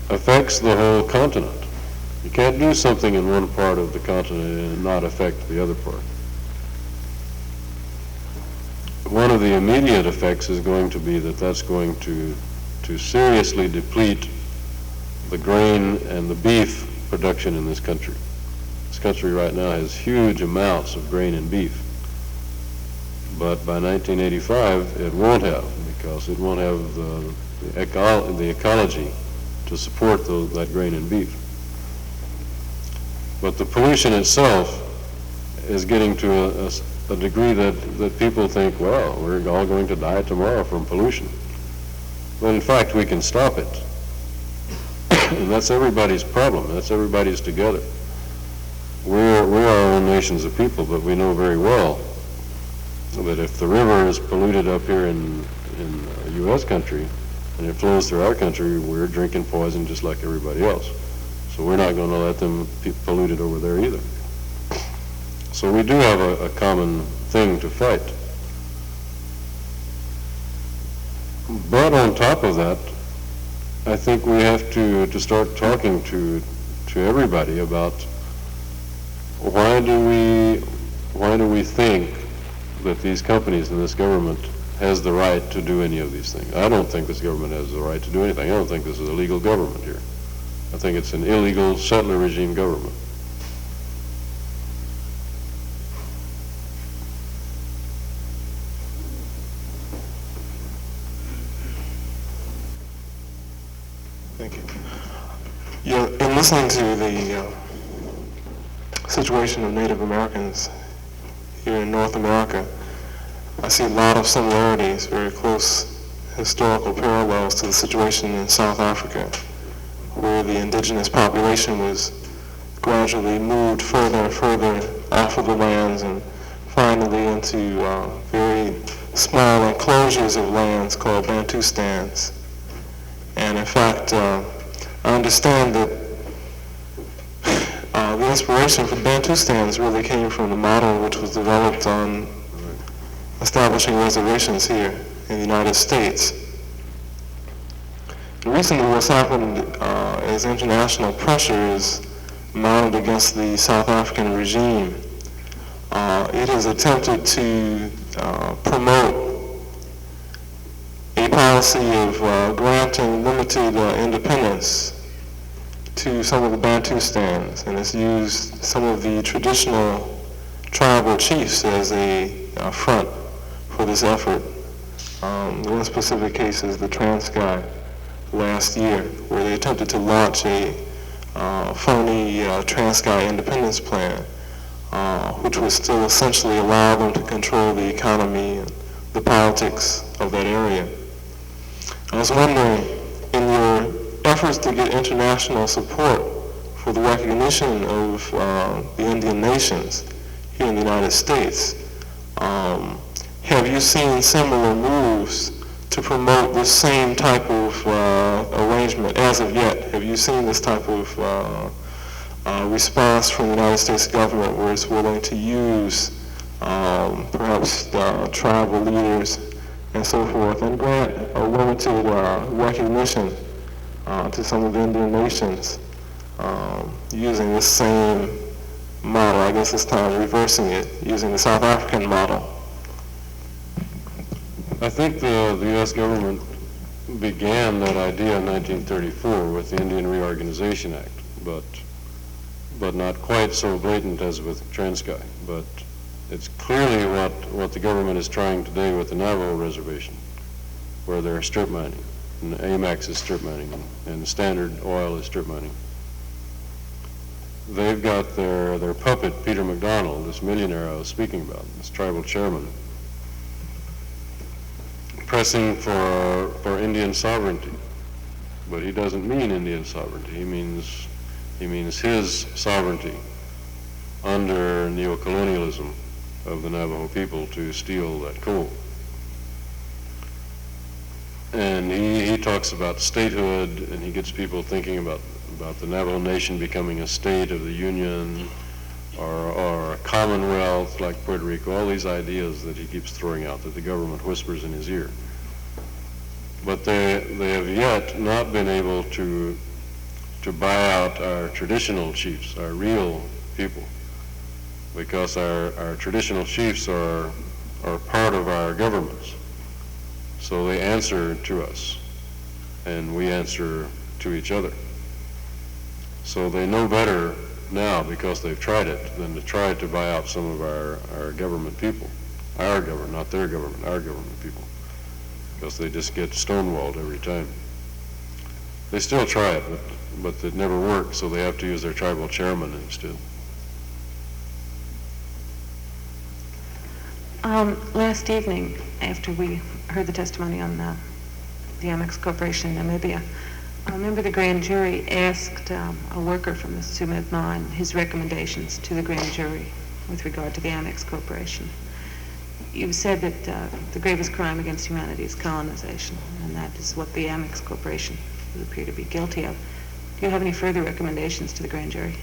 affects the whole continent. You can't do something in one part of the continent and not affect the other part. One of the immediate effects is going to be that that's going to seriously deplete the grain and the beef production in this country. This country right now has huge amounts of grain and beef. But by 1985, it won't have, because it won't have the ecology to support that grain and beef. But the pollution itself is getting to a degree that people think, well, we're all going to die tomorrow from pollution. But in fact, we can stop it. And that's everybody's problem. That's everybody's together. We're our own nations of people, but we know very well that if the river is polluted up here in U.S. country and it flows through our country, we're drinking poison just like everybody else. So we're not going to let them pollute it over there either. So we do have a common thing to fight. But on top of that, I think we have to start talking to everybody about why do we think that these companies and this government has the right to do any of these things. I don't think this government has the right to do anything. I don't think this is a legal government here. I think it's an illegal settler regime government. Thank you. Yeah, in listening to the situation of Native Americans here in North America, I see a lot of similarities, very close historical parallels to the situation in South Africa, where the indigenous population was gradually moved further and further off of the lands and finally into very small enclosures of lands called Bantustans. And in fact, I understand that the inspiration for Bantustans really came from the model which was developed on establishing reservations here in the United States. And recently what's happened is international pressure is mounted against the South African regime. It has attempted to promote a policy of granting limited independence to some of the Bantustans, and it's used some of the traditional tribal chiefs as a front for this effort. One specific case is the Transkei last year, where they attempted to launch a phony Transkei independence plan, which would still essentially allow them to control the economy and the politics of that area. I was wondering, in your efforts to get international support for the recognition of the Indian nations here in the United States, have you seen similar moves to promote this same type of arrangement as of yet? Have you seen this type of response from the United States government where it's willing to use perhaps tribal leaders and so forth and grant a limited recognition to some of the Indian nations using this same model, I guess this time reversing it, using the South African model? I think the U.S. government began that idea in 1934 with the Indian Reorganization Act, but not quite so blatant as with Transkei. But it's clearly what the government is trying today with the Navajo Reservation, where they're strip mining, and AMAX is strip mining, and Standard Oil is strip mining. They've got their puppet, Peter MacDonald, this millionaire I was speaking about, this tribal chairman, pressing for Indian sovereignty. But he doesn't mean Indian sovereignty. He means his sovereignty under neocolonialism of the Navajo people to steal that coal. And he talks about statehood, and he gets people thinking about the Navajo Nation becoming a state of the Union or a commonwealth like Puerto Rico, all these ideas that he keeps throwing out that the government whispers in his ear. But they have yet not been able to to buy out our traditional chiefs, our real people, because our traditional chiefs are part of our governments. So they answer to us, and we answer to each other. So they know better now, because they've tried it, than to try to buy out some of our government people. Our government, not their government, our government people. Because they just get stonewalled every time. They still try it, but it never works, so they have to use their tribal chairman instead. Last evening, after we heard the testimony on the Amex Corporation in Namibia, a member of the grand jury asked a worker from the Tsumeb mine his recommendations to the grand jury with regard to the Amex Corporation. You've said that the gravest crime against humanity is colonization, and that is what the Amex Corporation would appear to be guilty of. Do you have any further recommendations to the grand jury?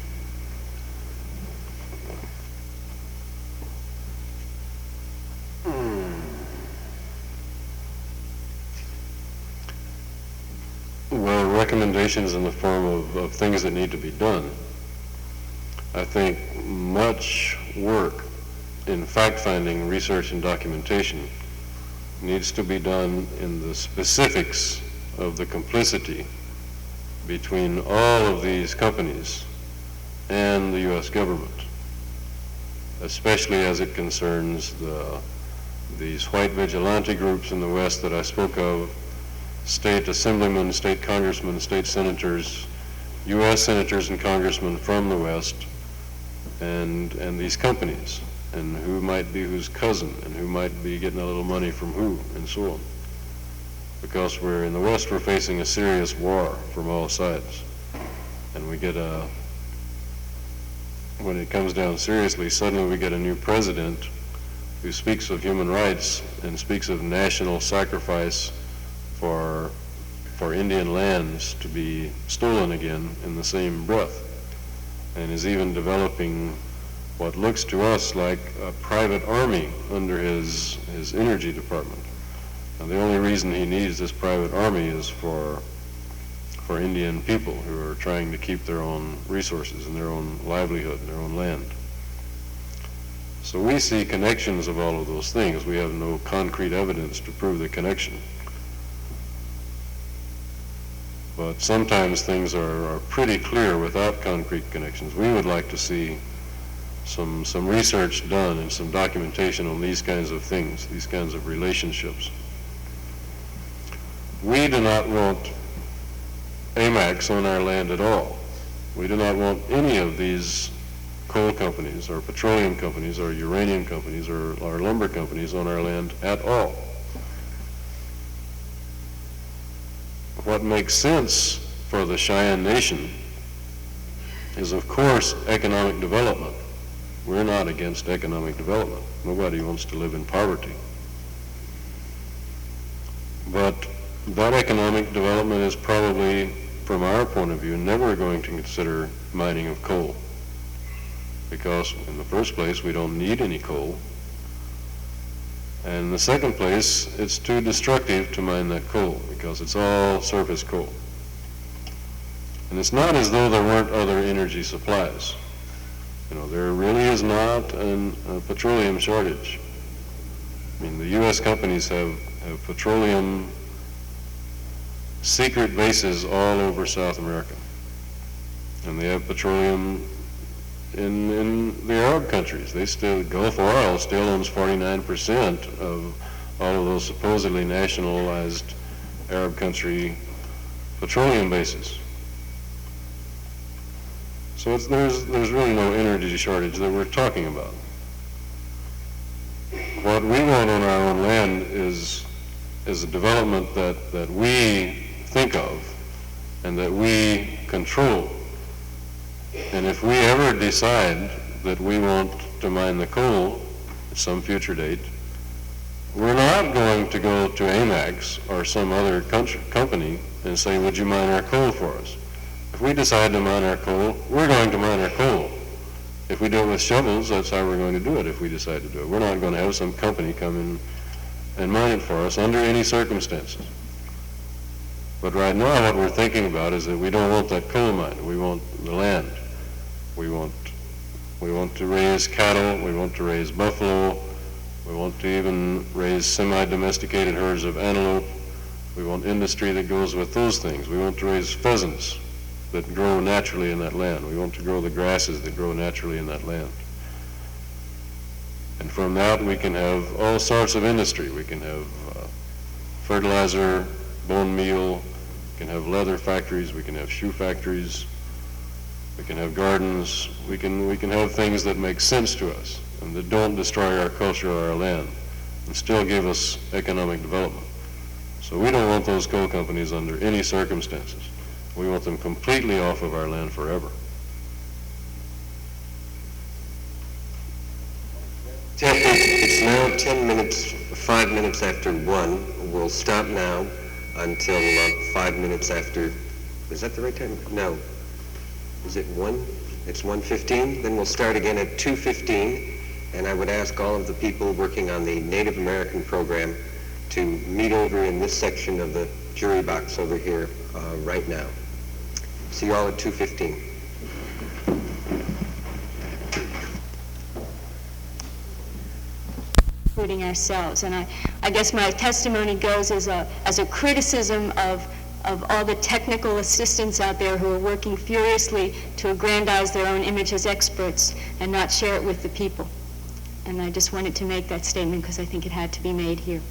Well, recommendations in the form of things that need to be done. I think much work in fact-finding, research, and documentation needs to be done in the specifics of the complicity between all of these companies and the U.S. government, especially as it concerns these white vigilante groups in the West that I spoke of, state assemblymen, state congressmen, state senators, U.S. senators and congressmen from the West, and these companies, and who might be whose cousin, and who might be getting a little money from who, and so on. Because we're in the West, we're facing a serious war from all sides. And we get when it comes down seriously, suddenly we get a new president who speaks of human rights and speaks of national sacrifice for Indian lands to be stolen again in the same breath, and is even developing what looks to us like a private army under his energy department. And the only reason he needs this private army is for Indian people who are trying to keep their own resources and their own livelihood and their own land. So we see connections of all of those things. We have no concrete evidence to prove the connection. But sometimes things are pretty clear without concrete connections. We would like to see some research done and some documentation on these kinds of things, these kinds of relationships. We do not want AMAX on our land at all. We do not want any of these coal companies or petroleum companies or uranium companies or lumber companies on our land at all. What makes sense for the Cheyenne Nation is, of course, economic development. We're not against economic development. Nobody wants to live in poverty. But that economic development is probably, from our point of view, never going to consider mining of coal. Because in the first place, we don't need any coal. And in the second place, it's too destructive to mine that coal because it's all surface coal. And it's not as though there weren't other energy supplies. You know, there really is not a petroleum shortage. I mean, the U.S. companies have petroleum secret bases all over South America. And they have petroleum in the Arab countries. Gulf Oil still owns 49% of all of those supposedly nationalized Arab country petroleum bases. So there's really no energy shortage that we're talking about. What we want on our own land is a development that we think of and that we control. And if we ever decide that we want to mine the coal at some future date, we're not going to go to AMAX or some other company and say, would you mine our coal for us? If we decide to mine our coal, we're going to mine our coal. If we do it with shovels, that's how we're going to do it if we decide to do it. We're not going to have some company come in and mine it for us under any circumstances. But right now what we're thinking about is that we don't want that coal mine. We want the land. We want to raise cattle. We want to raise buffalo. We want to even raise semi-domesticated herds of antelope. We want industry that goes with those things. We want to raise pheasants that grow naturally in that land. We want to grow the grasses that grow naturally in that land. And from that we can have all sorts of industry. We can have fertilizer, bone meal, we can have leather factories, we can have shoe factories, we can have gardens, we can have things that make sense to us and that don't destroy our culture or our land and still give us economic development. So we don't want those coal companies under any circumstances. We want them completely off of our land forever. It's now 5 minutes after 1. We'll stop now until 5 minutes after, is that the right time? No. Is it 1? It's 1:15. Then we'll start again at 2:15. And I would ask all of the people working on the Native American program to meet over in this section of the jury box over here right now. See you all at 2:15. Including ourselves. And I guess my testimony goes as a criticism of all the technical assistants out there who are working furiously to aggrandize their own image as experts and not share it with the people. And I just wanted to make that statement because I think it had to be made here.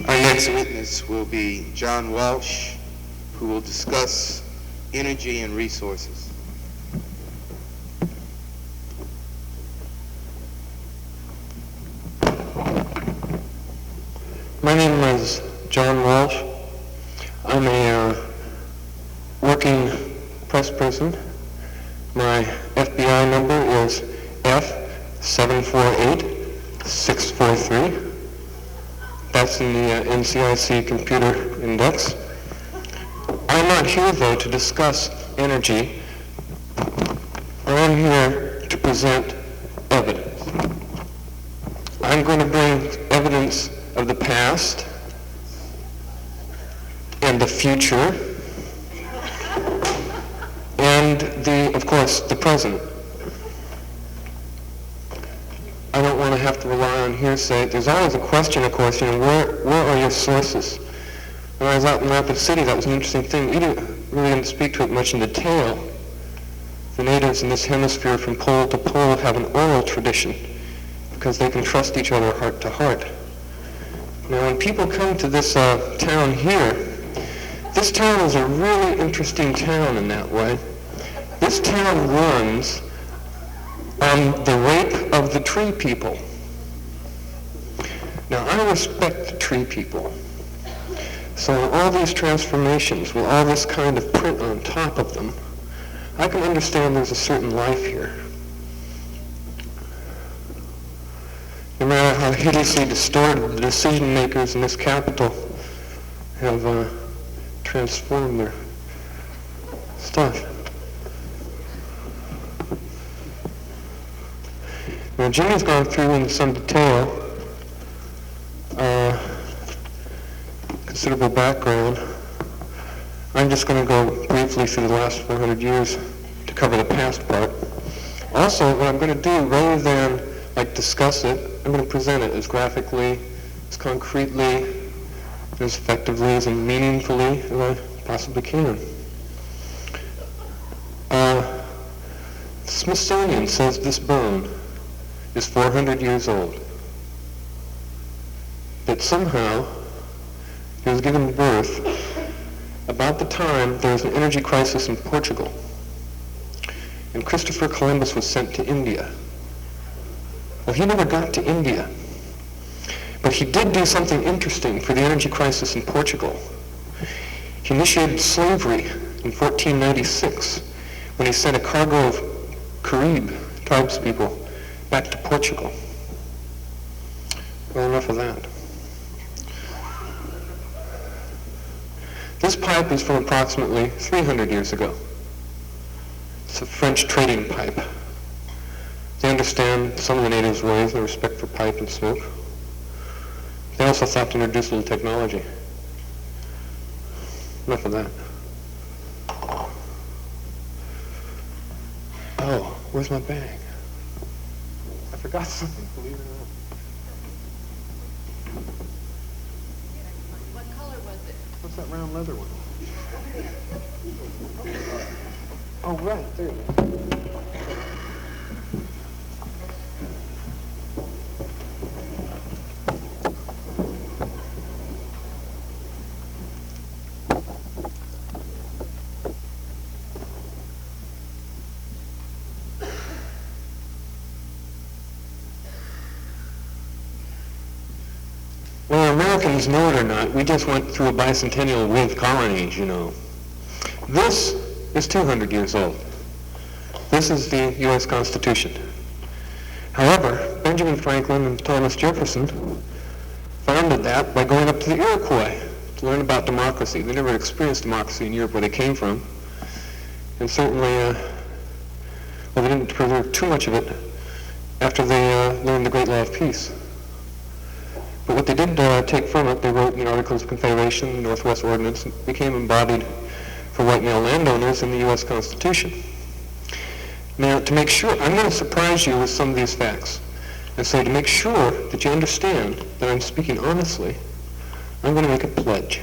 Our next witness will be John Walsh, who will discuss energy and resources. My name is John Walsh. I'm a working press person. My FBI number is F748643. That's in the NCIC computer index. I'm not here, though, to discuss energy. I'm here to present evidence. I'm going to bring evidence of the past and the future and of course, the present. I don't want to have to rely on hearsay. There's always a question, of course, where are your sources? When I was out in Rapid City, that was an interesting thing. We didn't speak to it much in detail. The natives in this hemisphere from pole to pole have an oral tradition because they can trust each other heart to heart. Now, when people come to this town here, this town is a really interesting town in that way. This town runs on the rape of the tree people. Now, I respect the tree people. So all these transformations with all this kind of print on top of them, I can understand there's a certain life here. No matter how hideously distorted the decision makers in this capital have transformed their stuff. Now, Jimmy's gone through in some detail considerable background. I'm just going to go briefly through the last 400 years to cover the past part. Also, what I'm going to do, rather than discuss it, I'm going to present it as graphically, as concretely, as effectively, as meaningfully as I possibly can. The Smithsonian says this bone is 400 years old. That somehow it was given birth about the time there was an energy crisis in Portugal. And Christopher Columbus was sent to India. Well, he never got to India. But he did do something interesting for the energy crisis in Portugal. He initiated slavery in 1496 when he sent a cargo of Carib tribespeople back to Portugal. Well, enough of that. This pipe is from approximately 300 years ago. It's a French trading pipe. They understand some of the natives' ways, their respect for pipe and smoke. They also thought to introduce a little technology. Enough of that. Oh, where's my bag? I forgot something, believe it or not. What color was it? What's that round leather one? Oh, right, there it is. Whether Americans know it or not, we just went through a bicentennial with colonies, you know. This is 200 years old. This is the U.S. Constitution. However, Benjamin Franklin and Thomas Jefferson founded that by going up to the Iroquois to learn about democracy. They never experienced democracy in Europe where they came from. And certainly, well, they didn't preserve too much of it after they learned the Great Law of Peace. But what they did take from it, they wrote in the Articles of Confederation, the Northwest Ordinance, and became embodied for white male landowners in the U.S. Constitution. Now, to make sure, I'm going to surprise you with some of these facts. And so to make sure that you understand that I'm speaking honestly, I'm going to make a pledge.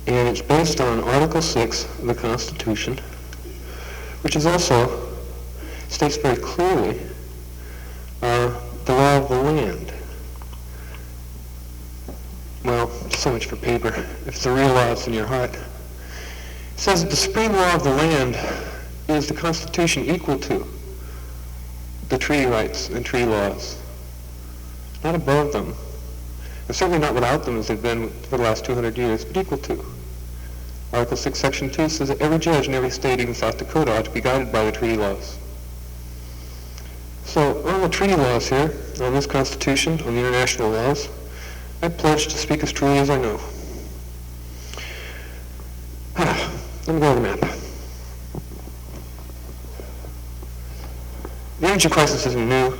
And it's based on Article 6 of the Constitution, which is also, states very clearly, the law of the land. Well, so much for paper. If it's a real law, it's in your heart. It says that the supreme law of the land is the Constitution equal to the treaty rights and treaty laws. Not above them. And certainly not without them as they've been for the last 200 years, but equal to. Article 6, Section 2 says that every judge in every state, even South Dakota, ought to be guided by the treaty laws. So on the treaty laws here, on this Constitution, on the international laws, I pledge to speak as truly as I know. Let me go over the map. The energy crisis isn't new.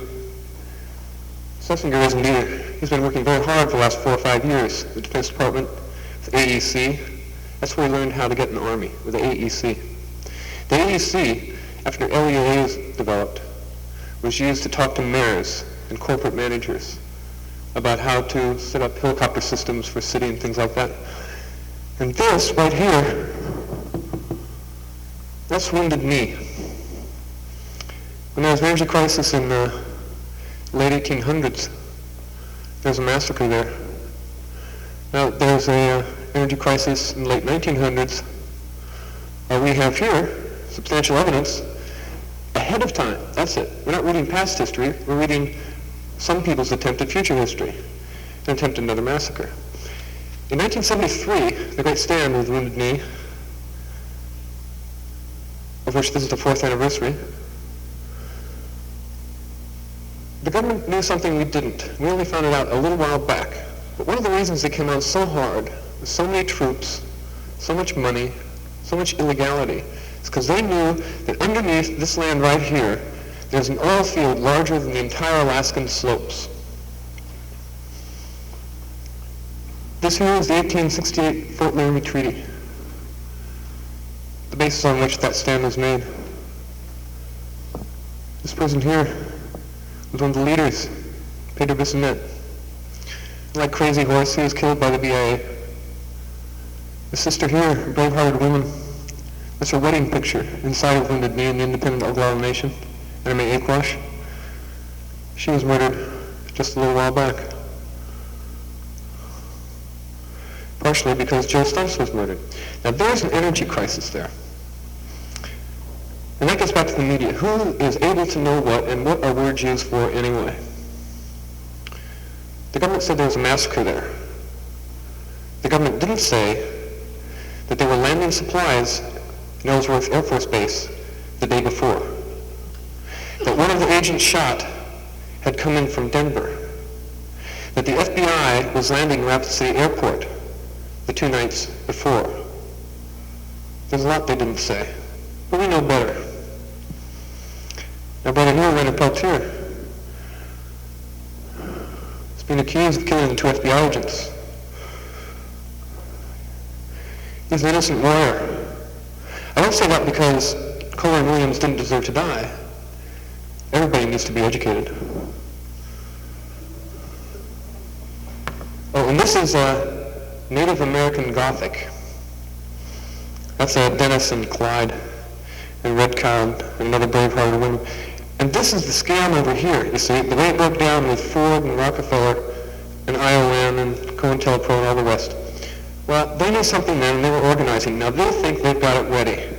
Schlesinger isn't either. He's been working very hard for the last 4 or 5 years. The Defense Department, with AEC, that's where he learned how to get an army, with the AEC. The AEC, after LEA was developed, was used to talk to mayors and corporate managers about how to set up helicopter systems for city and things like that. And this right here, that's Wounded Knee. When there was an energy crisis in the late 1800s, there was a massacre there. Now there's a energy crisis in the late 1900s. We have here substantial evidence ahead of time. That's it. We're not reading past history. We're reading some people's attempted future history, and attempted another massacre. In 1973, the Great Stand with Wounded Knee, of which this is the 4th anniversary, the government knew something we didn't. We only found it out a little while back. But one of the reasons they came on so hard, with so many troops, so much money, so much illegality, is because they knew that underneath this land right here, there's an oil field larger than the entire Alaskan slopes. This here is the 1868 Fort Laramie Treaty, the basis on which that stand was made. This person here was one of the leaders, Pedro Bissonnet. Like Crazy Horse, he was killed by the BIA. The sister here, a brave-hearted woman, that's her wedding picture inside of Wounded Knee in the independent Oglala Nation. Anime Aquash. She was murdered just a little while back. Partially because Joe Stumpf was murdered. Now there's an energy crisis there. And that gets back to the media. Who is able to know what, and what are words used for anyway? The government said there was a massacre there. The government didn't say that they were landing supplies in Ellsworth Air Force Base the day before. that one of the agents shot had come in from Denver, that the FBI was landing in Rapid City Airport the 2 nights before. There's a lot they didn't say, but we know better. Now, Brother Neil Rainer Peltier has been accused of killing 2 FBI agents. He's an innocent warrior. I don't say that because Kohler and Williams didn't deserve to die. Everybody needs to be educated. Oh, and this is Native American Gothic. That's Dennis and Clyde and Red Cow and another brave-hearted woman. And this is the scam over here, you see, the way it broke down with Ford and Rockefeller and ION and COINTELPRO and all the rest. Well, they knew something then, and they were organizing. Now, they think they've got it ready.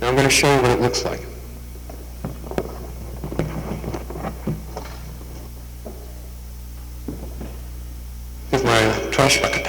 Now, I'm going to show you what it looks like. Here's my trash bucket.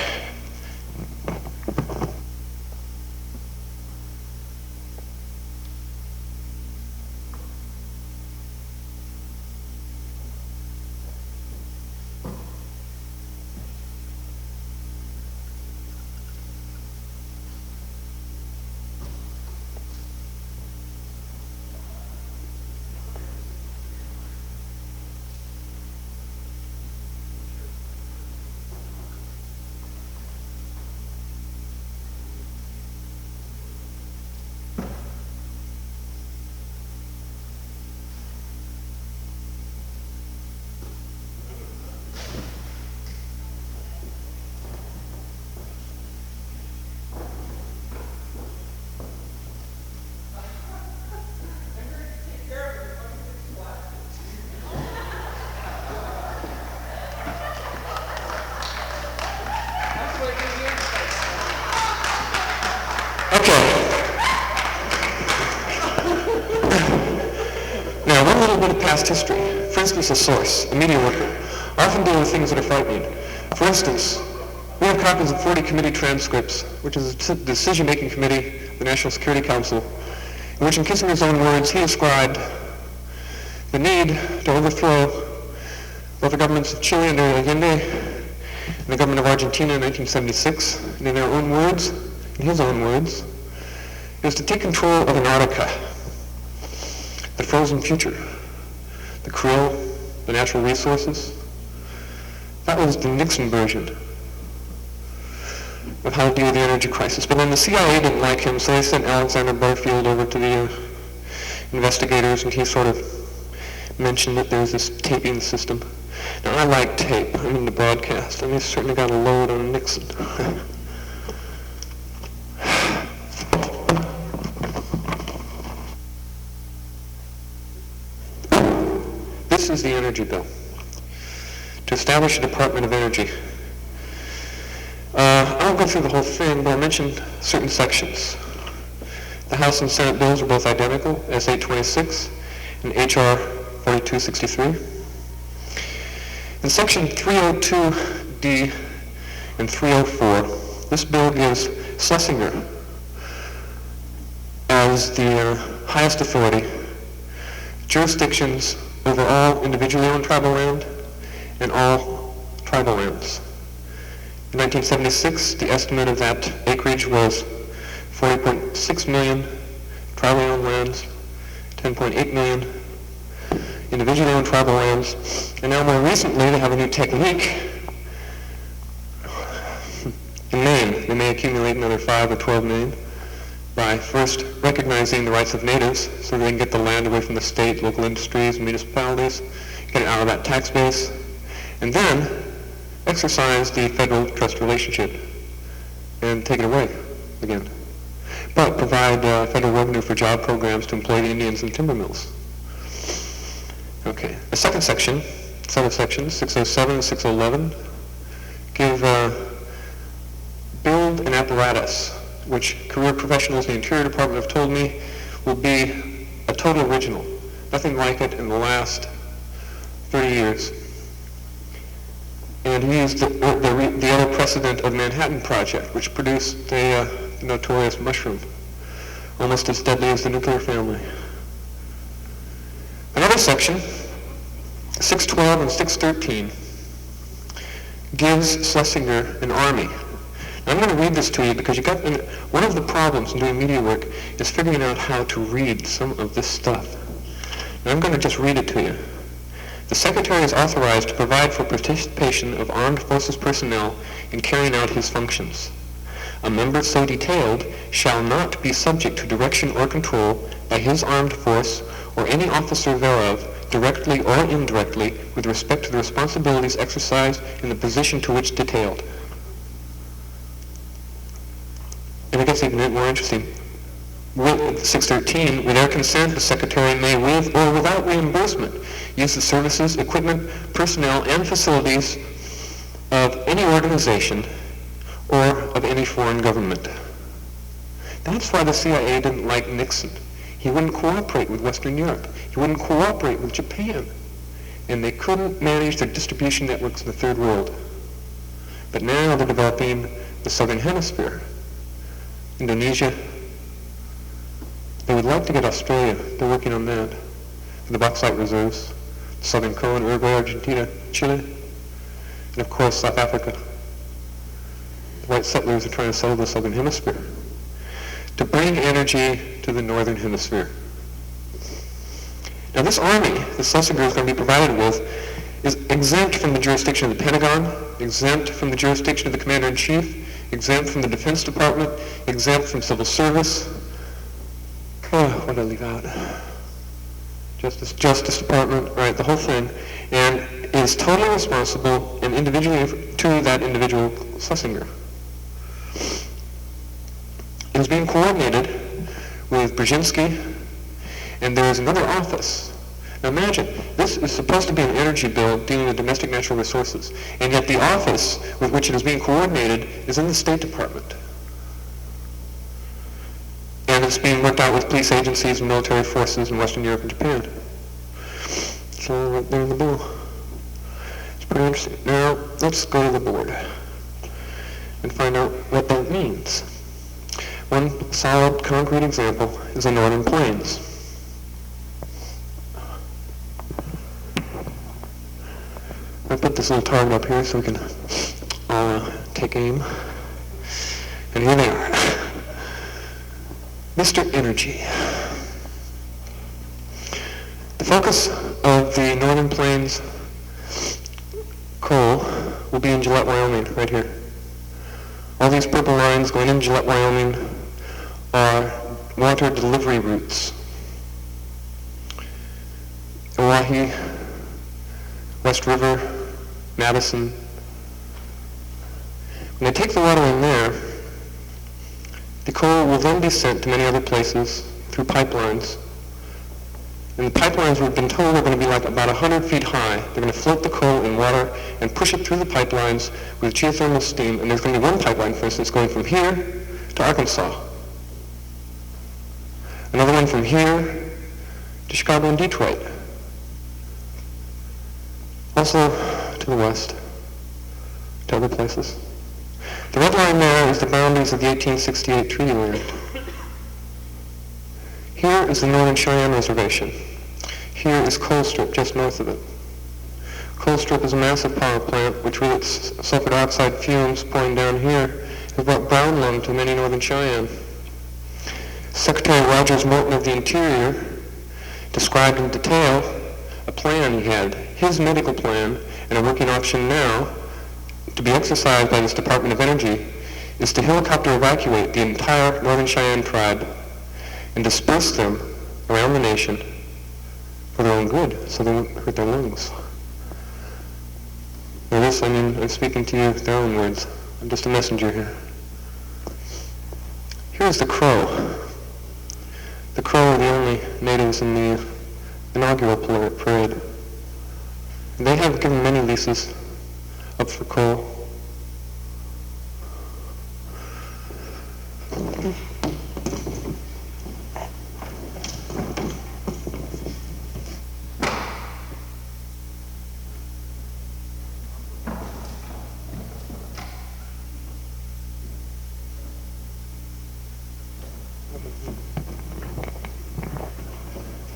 Now, one little bit of past history. For instance, a source, a media worker, often deal with things that are frightening. For instance, we have copies of 40 committee transcripts, which is a decision-making committee, the National Security Council, in which, in Kissinger's own words, he described the need to overthrow both the governments of Chile under Allende and the government of Argentina in 1976. And in their own words, in his own words, it was to take control of Antarctica, the frozen future, the krill, the natural resources. That was the Nixon version of how to deal with the energy crisis. But then the CIA didn't like him, so they sent Alexander Butterfield over to the investigators, and he sort of mentioned that there was this taping system. Now, I like tape. I'm into broadcast, and they certainly got a load on Nixon. This is the energy bill. To establish a Department of Energy. I won't go through the whole thing, but I mentioned certain sections. The House and Senate bills are both identical, S 826 and HR 4263. In section 302D and 304, this bill gives Schlesinger as the highest authority jurisdictions over all individually owned tribal land and all tribal lands. In 1976, the estimate of that acreage was 40.6 million tribally owned lands, 10.8 million individually owned tribal lands, and now more recently they have a new technique. In Maine, they may accumulate another 5 or 12 million by first recognizing the rights of natives so they can get the land away from the state, local industries, municipalities, get it out of that tax base, and then exercise the federal trust relationship and take it away again. But provide federal revenue for job programs to employ the Indians in timber mills. Okay, the second section, set of sections, 607 and 611, give build an apparatus, which career professionals in the Interior Department have told me will be a total original. Nothing like it in the last 30 years. And he used the other precedent of Manhattan Project, which produced the notorious mushroom, almost as deadly as the nuclear family. Another section, 612 and 613, gives Schlesinger an army. Now, I'm going to read this to you because one of the problems in doing media work is figuring out how to read some of this stuff. Now, I'm going to just read it to you. The Secretary is authorized to provide for participation of armed forces personnel in carrying out his functions. A member so detailed shall not be subject to direction or control by his armed force or any officer thereof, directly or indirectly, with respect to the responsibilities exercised in the position to which detailed. And it gets even more interesting. With 613, with their consent, the Secretary may, with or without reimbursement, use the services, equipment, personnel, and facilities of any organization or of any foreign government. That's why the CIA didn't like Nixon. He wouldn't cooperate with Western Europe. He wouldn't cooperate with Japan. And they couldn't manage their distribution networks in the Third World. But now they're developing the Southern Hemisphere. Indonesia. They would like to get Australia. They're working on that. For the bauxite reserves. Southern Cone, Uruguay, Argentina, Chile, and of course South Africa. The white settlers are trying to settle the Southern Hemisphere to bring energy to the Northern Hemisphere. Now this army that Schlesinger is going to be provided with is exempt from the jurisdiction of the Pentagon, exempt from the jurisdiction of the Commander-in-Chief, exempt from the Defense Department, exempt from civil service. Oh, what did I leave out? Justice Department, right, the whole thing, and is totally responsible and individually to that individual Schlesinger. It is being coordinated with Brzezinski, and there is another office. Now imagine, this is supposed to be an energy bill dealing with domestic natural resources, and yet the office with which it is being coordinated is in the State Department. And it's being worked out with police agencies and military forces in Western Europe and Japan. So right there in the bill. It's pretty interesting. Now, let's go to the board and find out what that means. One solid, concrete example is the Northern Plains. I put this little target up here so we can all take aim. And here they are. Mr. Energy. The focus of the Northern Plains coal will be in Gillette, Wyoming, right here. All these purple lines going in Gillette, Wyoming are water delivery routes. Oahe, West River, Madison. When they take the water in there, the coal will then be sent to many other places through pipelines. And the pipelines, we've been told, are going to be like about 100 feet high. They're going to float the coal in water and push it through the pipelines with geothermal steam. And there's going to be one pipeline, for instance, going from here to Arkansas. Another one from here to Chicago and Detroit. Also to the west, to other places. The red line there is the boundaries of the 1868 Treaty Land. Here is the Northern Cheyenne Reservation. Here is Colstrip, just north of it. Colstrip is a massive power plant which, with its sulfur dioxide fumes pouring down here, has brought brown lung to many Northern Cheyenne. Secretary Rogers Morton of the Interior described in detail a plan he had, his medical plan, and a working option now to be exercised by this Department of Energy is to helicopter evacuate the entire Northern Cheyenne tribe and disperse them around the nation for their own good, so they won't hurt their lungs. Now this, I mean, I'm speaking to you with their own words. I'm just a messenger here. Here's the Crow. The Crow are the only natives in the inaugural parade. They have given many leases up for coal.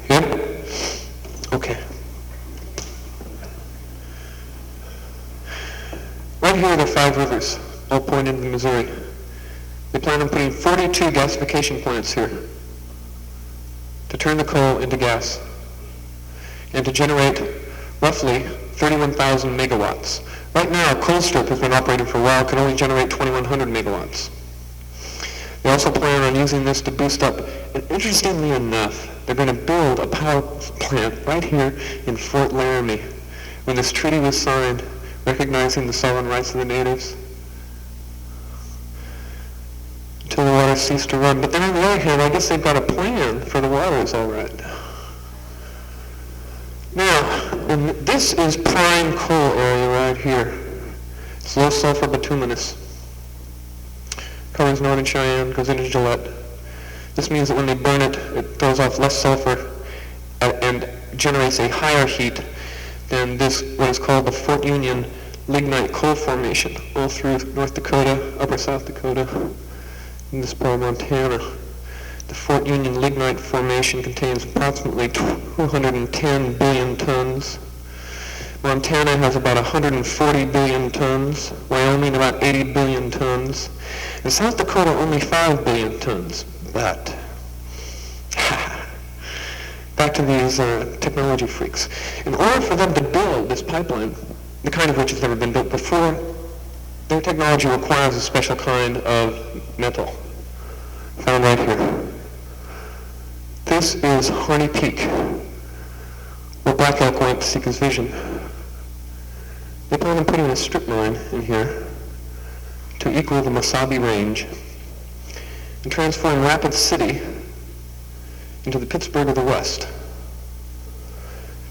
Here? Okay. Right here are the 5 rivers, all pouring into the Missouri. They plan on putting 42 gasification plants here to turn the coal into gas and to generate roughly 31,000 megawatts. Right now, a coal strip has been operating for a while, can only generate 2,100 megawatts. They also plan on using this to boost up, and interestingly enough, they're going to build a power plant right here in Fort Laramie. When this treaty was signed, recognizing the sovereign rights of the natives, until the water ceased to run. But then on the other hand, I guess they've got a plan for the waters, all right. Now, this is prime coal area right here. It's low sulfur bituminous. Covers northern Cheyenne, goes into Gillette. This means that when they burn it, it throws off less sulfur and generates a higher heat than this, what is called the Fort Union lignite coal formation, all through North Dakota, upper South Dakota, and this part of Montana. The Fort Union lignite formation contains approximately 210 billion tons. Montana has about 140 billion tons, Wyoming about 80 billion tons, and South Dakota only 5 billion tons. But, back to these technology freaks. In order for them to build this pipeline, the kind of which has never been built before, their technology requires a special kind of metal, found right here. This is Harney Peak, where Black Elk went to seek his vision. They plan on putting a strip mine in here to equal the Mesabi Range and transform Rapid City into the Pittsburgh of the West.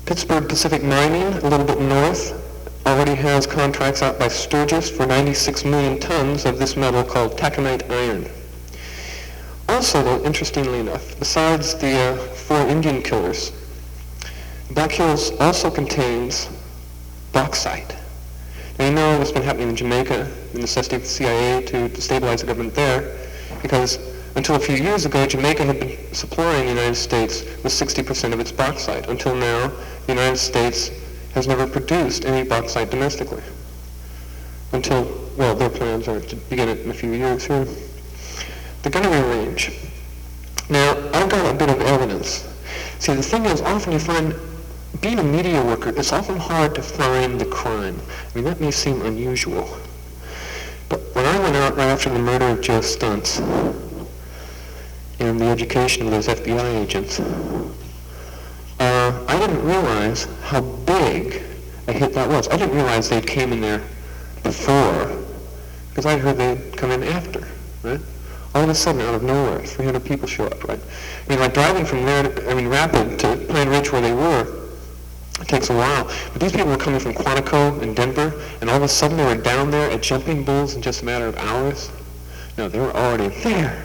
Pittsburgh Pacific Mining, a little bit north, already has contracts out by Sturgis for 96 million tons of this metal called taconite iron. Also, though, interestingly enough, besides the 4 Indian killers, Black Hills also contains bauxite. Now, you know what's been happening in Jamaica, the necessity of the CIA to destabilize the government there, because until a few years ago, Jamaica had been supplying the United States with 60% of its bauxite. Until now, the United States has never produced any bauxite domestically. Until, well, their plans are to begin it in a few years here. The Gunnery Range. Now, I've got a bit of evidence. See, the thing is, often you find, being a media worker, it's often hard to find the crime. I mean, that may seem unusual. But when I went out right after the murder of Joe Stuntz and the education of those FBI agents, I didn't realize how big a hit that was. I didn't realize they came in there before, because I heard they'd come in after, right? All of a sudden, out of nowhere, 300 people show up, right? I mean, like driving from there, Rapid to Pine Ridge where they were, it takes a while. But these people were coming from Quantico and Denver, and all of a sudden they were down there at Jumping Bulls in just a matter of hours. No, they were already there.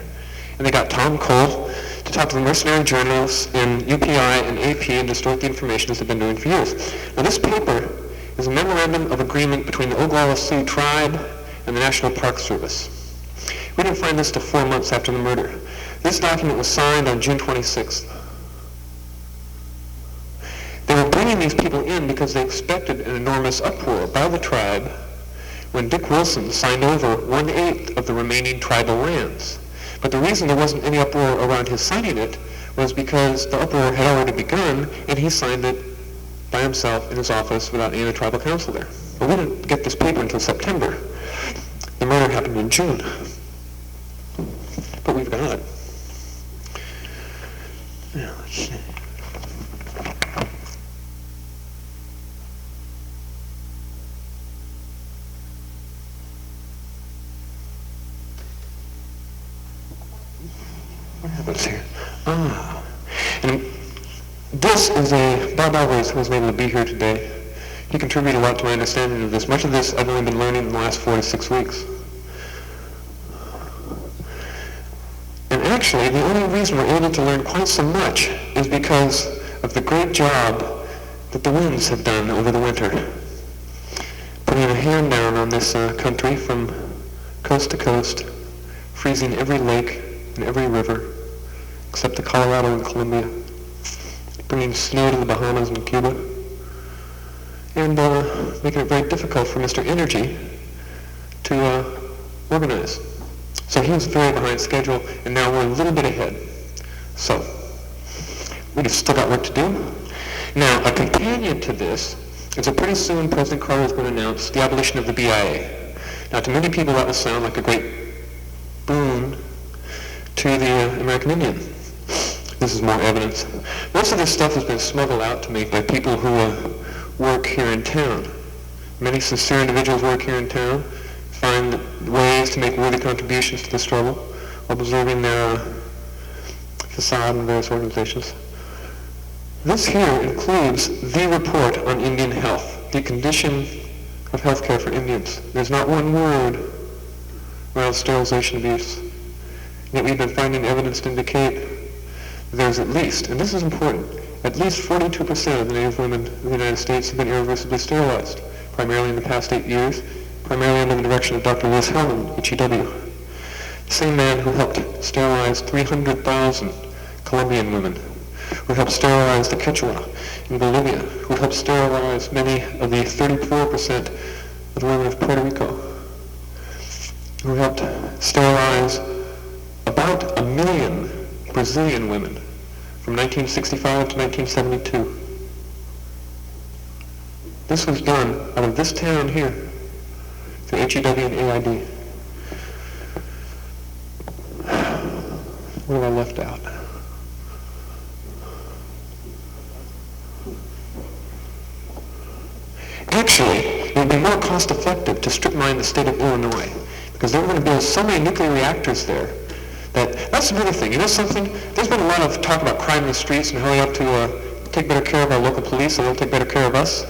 And they got Tom Cole to talk to the mercenary journalists in UPI and AP and distort the information as they've been doing for years. Now, this paper is a memorandum of agreement between the Oglala Sioux tribe and the National Park Service. We didn't find this till 4 months after the murder. This document was signed on June 26th. They were bringing these people in because they expected an enormous uproar by the tribe when Dick Wilson signed over 1/8 of the remaining tribal lands. But the reason there wasn't any uproar around his signing it was because the uproar had already begun and he signed it by himself in his office without any of the tribal council there. But we didn't get this paper until September. The murder happened in June. But we've got it. Now, let's see. What happens here? And this is Bob Alvarez, who wasn't able to be here today. He contributed a lot to my understanding of this. Much of this I've only been learning in the last 4 to 6 weeks. And actually, the only reason we're able to learn quite so much is because of the great job that the winds have done over the winter. Putting a hand down on this country from coast to coast, freezing every lake and every river, except the Colorado and Columbia, bringing snow to the Bahamas and Cuba, and making it very difficult for Mr. Energy to organize. So he was very behind schedule, and now we're a little bit ahead. So we've still got work to do. Now, a companion to this is that pretty soon President Carter is going to announce the abolition of the BIA. Now, to many people that will sound like a great boon to the American Indian. This is more evidence. Most of this stuff has been smuggled out to me by people who work here in town. Many sincere individuals work here in town, find ways to make worthy contributions to the struggle while preserving their facade in various organizations. This here includes the report on Indian health, the condition of health care for Indians. There's not one word around sterilization abuse. Yet we've been finding evidence to indicate there's at least, and this is important, at least 42% of the Native women of the United States have been irreversibly sterilized, primarily in the past 8 years, primarily under the direction of Dr. Lewis Howland, HEW. The same man who helped sterilize 300,000 Colombian women, who helped sterilize the Quechua in Bolivia, who helped sterilize many of the 34% of the women of Puerto Rico, who helped sterilize about 1 million Brazilian women from 1965 to 1972. This was done out of this town here through HEW and AID. What have I left out? Actually, it would be more cost effective to strip mine the state of Illinois, because they were going to build so many nuclear reactors there that's another thing. You know something? There's been a lot of talk about crime in the streets and how we have to take better care of our local police so they'll take better care of us.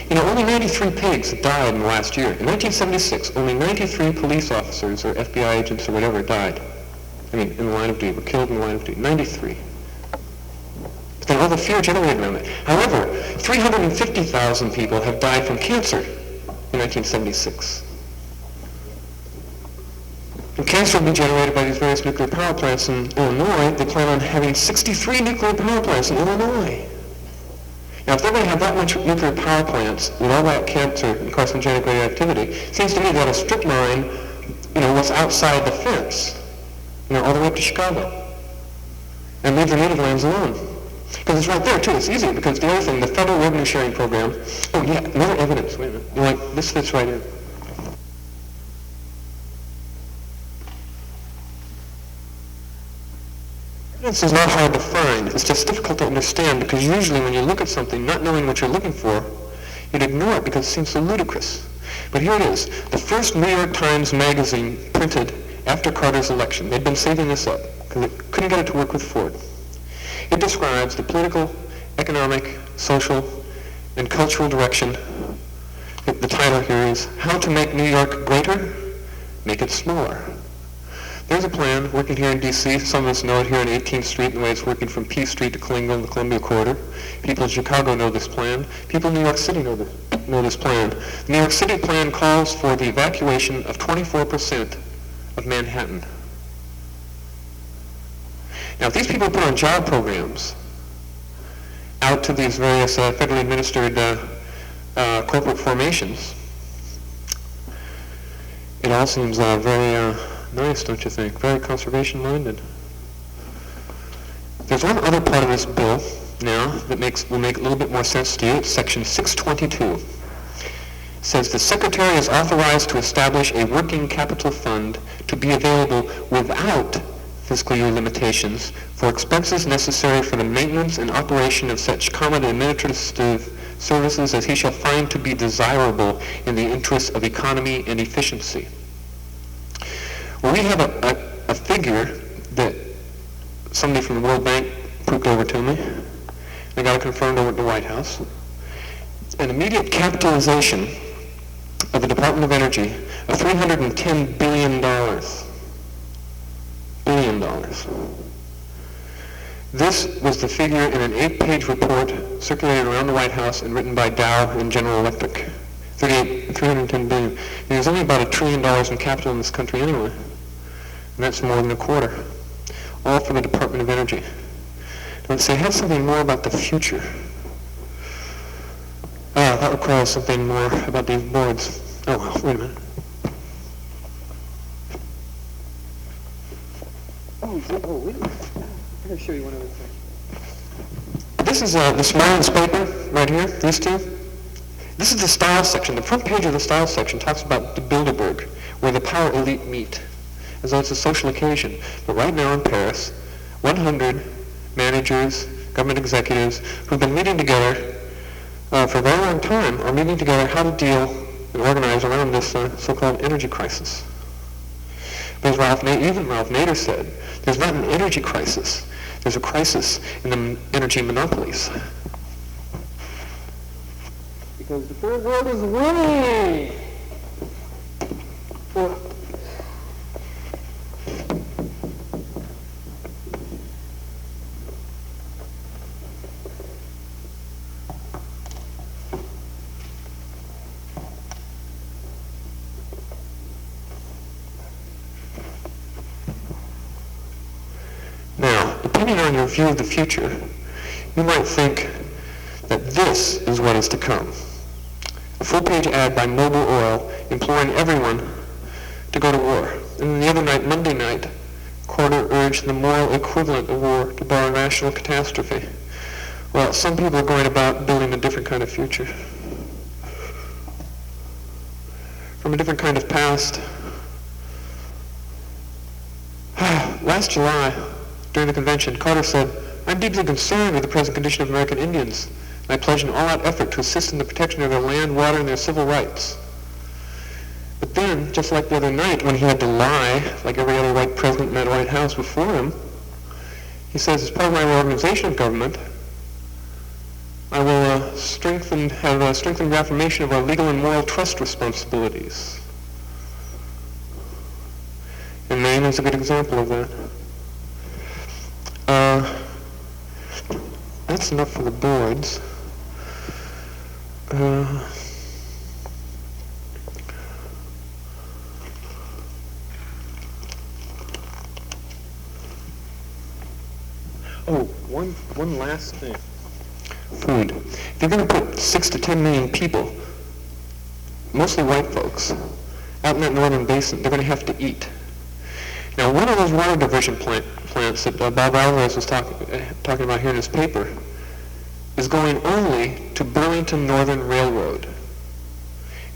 You know, only 93 pigs died in the last year. In 1976, only 93 police officers or FBI agents or whatever died. I mean, in the line of duty, were killed in the line of duty. 93. But then all the fear generated around it. However, 350,000 people have died from cancer in 1976. And cancer will be generated by these various nuclear power plants in Illinois. They plan on having 63 nuclear power plants in Illinois. Now, if they're going to have that much nuclear power plants with all that cancer and carcinogenic radioactivity, it seems to me that a strip mine, what's outside the fence, all the way up to Chicago, and leave the native lands alone. Because it's right there, too. It's easier, because the other thing, the federal revenue sharing program, oh, yeah, another evidence. Wait a minute. This fits right in. Evidence is not hard to find. It's just difficult to understand, because usually when you look at something, not knowing what you're looking for, you'd ignore it because it seems so ludicrous. But here it is. The first New York Times magazine printed after Carter's election. They'd been saving this up because they couldn't get it to work with Ford. It describes the political, economic, social, and cultural direction. The title here is, How to Make New York Greater, Make It Smaller. There's a plan working here in D.C. Some of us know it here on 18th Street, and the way it's working from P Street to Colingo and the Columbia Corridor. People in Chicago know this plan. People in New York City know this plan. The New York City plan calls for the evacuation of 24% of Manhattan. Now, if these people put on job programs out to these various federally administered corporate formations, it all seems very nice, don't you think? Very conservation-minded. There's one other part of this bill now that will make a little bit more sense to you. It's Section 622. It says the Secretary is authorized to establish a working capital fund to be available without fiscal year limitations for expenses necessary for the maintenance and operation of such common administrative services as he shall find to be desirable in the interests of economy and efficiency. Well, we have a figure that somebody from the World Bank pooped over to me. I got it confirmed over at the White House. An immediate capitalization of the Department of Energy of $310 billion. $1 billion. This was the figure in an 8-page report circulated around the White House and written by Dow and General Electric. $310 billion. And there's only about $1 trillion in capital in this country anyway. And that's more than a quarter. All for the Department of Energy. Let's say, have something more about the future. That requires something more about these boards. Oh, well, wait a minute. show you one other thing. This is the Smiles paper right here, these two. This is the style section. The front page of the style section talks about the Bilderberg, where the power elite meet, as though it's a social occasion. But right now in Paris, 100 managers, government executives who've been meeting together for a very long time are meeting together how to deal and organize around this so-called energy crisis. But as even Ralph Nader said, there's not an energy crisis. There's a crisis in the energy monopolies. Because the third world is winning! Depending on your view of the future, you might think that this is what is to come. A full-page ad by Mobil Oil imploring everyone to go to war. And then the other night, Monday night, Carter urged the moral equivalent of war to bar a national catastrophe. Well, some people are going about building a different kind of future. From a different kind of past. Last July, during the convention, Carter said, "I'm deeply concerned with the present condition of American Indians, and I pledge an all-out effort to assist in the protection of their land, water, and their civil rights." But then, just like the other night when he had to lie, like every other white president in that White House before him, he says, as part of my reorganization of government, I will have a strengthened reaffirmation of our legal and moral trust responsibilities. And Maine is a good example of that. That's enough for the boards. One last thing. Food. If you're going to put 6 to 10 million people, mostly white folks, out in that northern basin, they're going to have to eat. Now, one of those water diversion plants that Bob Alvarez was talking about here in his paper is going only to Burlington Northern Railroad.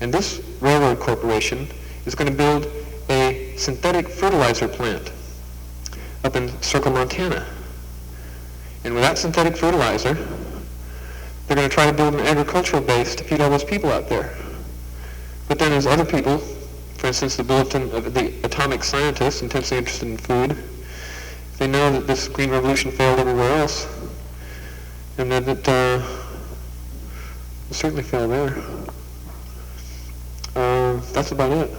And this railroad corporation is going to build a synthetic fertilizer plant up in Circle, Montana. And with that synthetic fertilizer, they're going to try to build an agricultural base to feed all those people out there. But then there's other people, for instance, the Bulletin of the Atomic Scientists, intensely interested in food. They know that this green revolution failed everywhere else, and that it will certainly fail there. That's about it.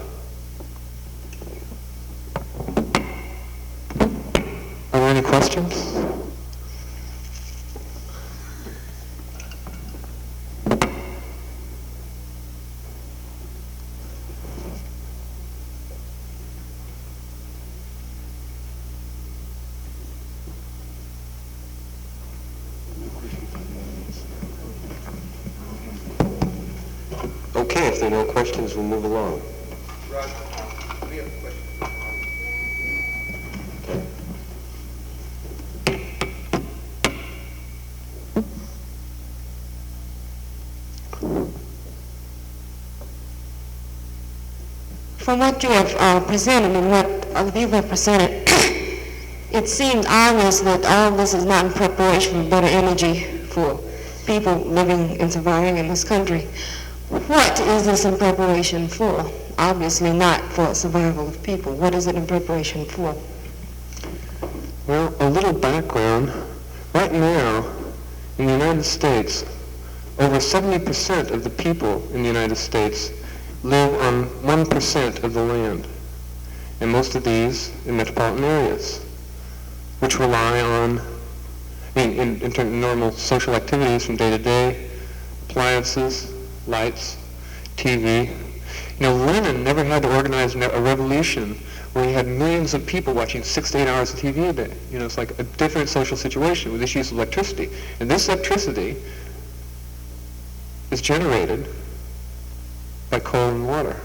Are there any questions? Okay, if there are no questions, we'll move along. Rod, we have a question. From what you have presented and what other people have presented, it seems obvious that all of this is not in preparation for better energy for people living and surviving in this country. What is this in preparation for? Obviously not for survival of people. What is it in preparation for? Well, a little background. Right now, in the United States, over 70% of the people in the United States live on 1% of the land, and most of these in metropolitan areas, which rely on, in terms of normal social activities from day to day, appliances, lights, TV. Lenin never had to organize a revolution where he had millions of people watching 6 to 8 hours of TV a day. It's like a different social situation with this use of electricity. And this electricity is generated by coal and water.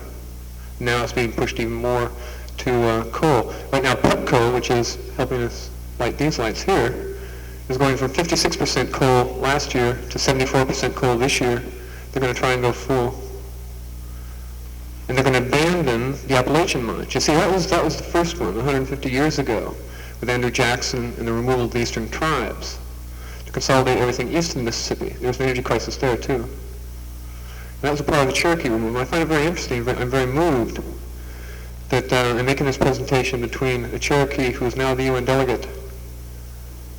Now it's being pushed even more to coal. Right now, Pepco, which is helping us light these lights here, is going from 56% coal last year to 74% coal this year. They're going to try and go full. And they're going to abandon the Appalachian mines. You see, that was the first one 150 years ago with Andrew Jackson and the removal of the eastern tribes to consolidate everything east of the Mississippi. There was an energy crisis there, too. And that was a part of the Cherokee removal. I find it very interesting. I'm very moved that I'm making this presentation between a Cherokee who is now the UN delegate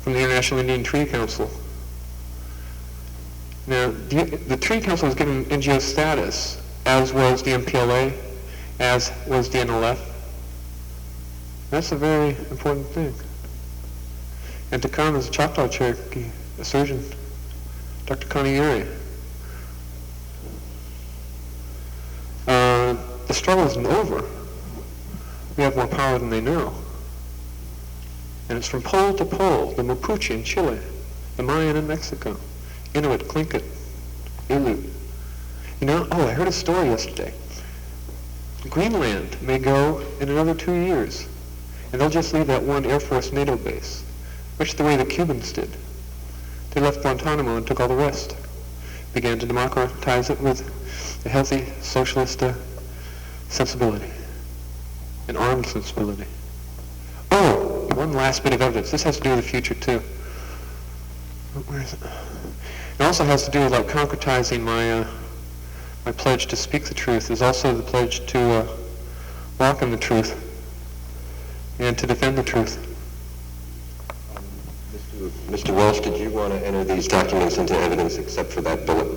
from the International Indian Treaty Council. Now, the Treaty Council was given NGO status, as was the MPLA, as was the NLF. That's a very important thing. And to come as a Choctaw Cherokee, a surgeon, Dr. Connie Uri. The struggle isn't over. We have more power than they know. And it's from pole to pole, the Mapuche in Chile, the Mayan in Mexico, Inuit, Tlingit, Inuit. You know, I heard a story yesterday. Greenland may go in another 2 years, and they'll just leave that one Air Force NATO base, much the way the Cubans did. They left Guantanamo and took all the rest, began to democratize it with a healthy socialist sensibility, an armed sensibility. Oh, one last bit of evidence. This has to do with the future, too. Where is it? It also has to do with like concretizing my pledge to speak the truth. Is also the pledge to walk in the truth and to defend the truth. Mr. Walsh, did you want to enter these documents into evidence except for that bullet?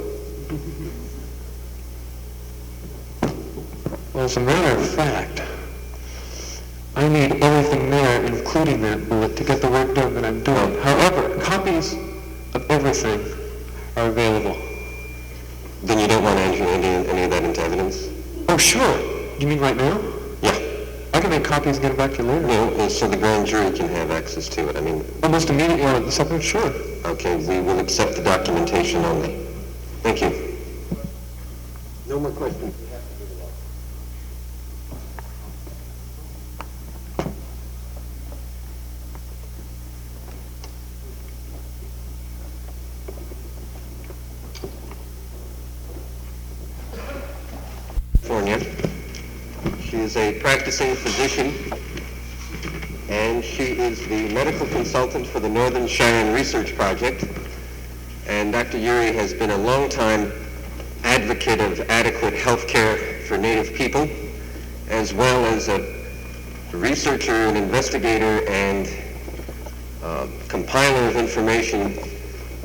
Well, as a matter of fact, I need everything there, including that bullet, to get the work done that I'm doing. However, copies of everything are available. Then you don't want to enter any of that into evidence? Oh, sure. You mean right now? Yeah. I can make copies and get it back to you later. No, so the grand jury can have access to it. I mean... Almost immediately on the supplement? Sure. Okay, we will accept the documentation only. Thank you. No more questions. California. She is a practicing physician, and she is the medical consultant for the Northern Cheyenne Research Project. And Dr. Uri has been a long-time advocate of adequate health care for Native people, as well as a researcher and investigator and compiler of information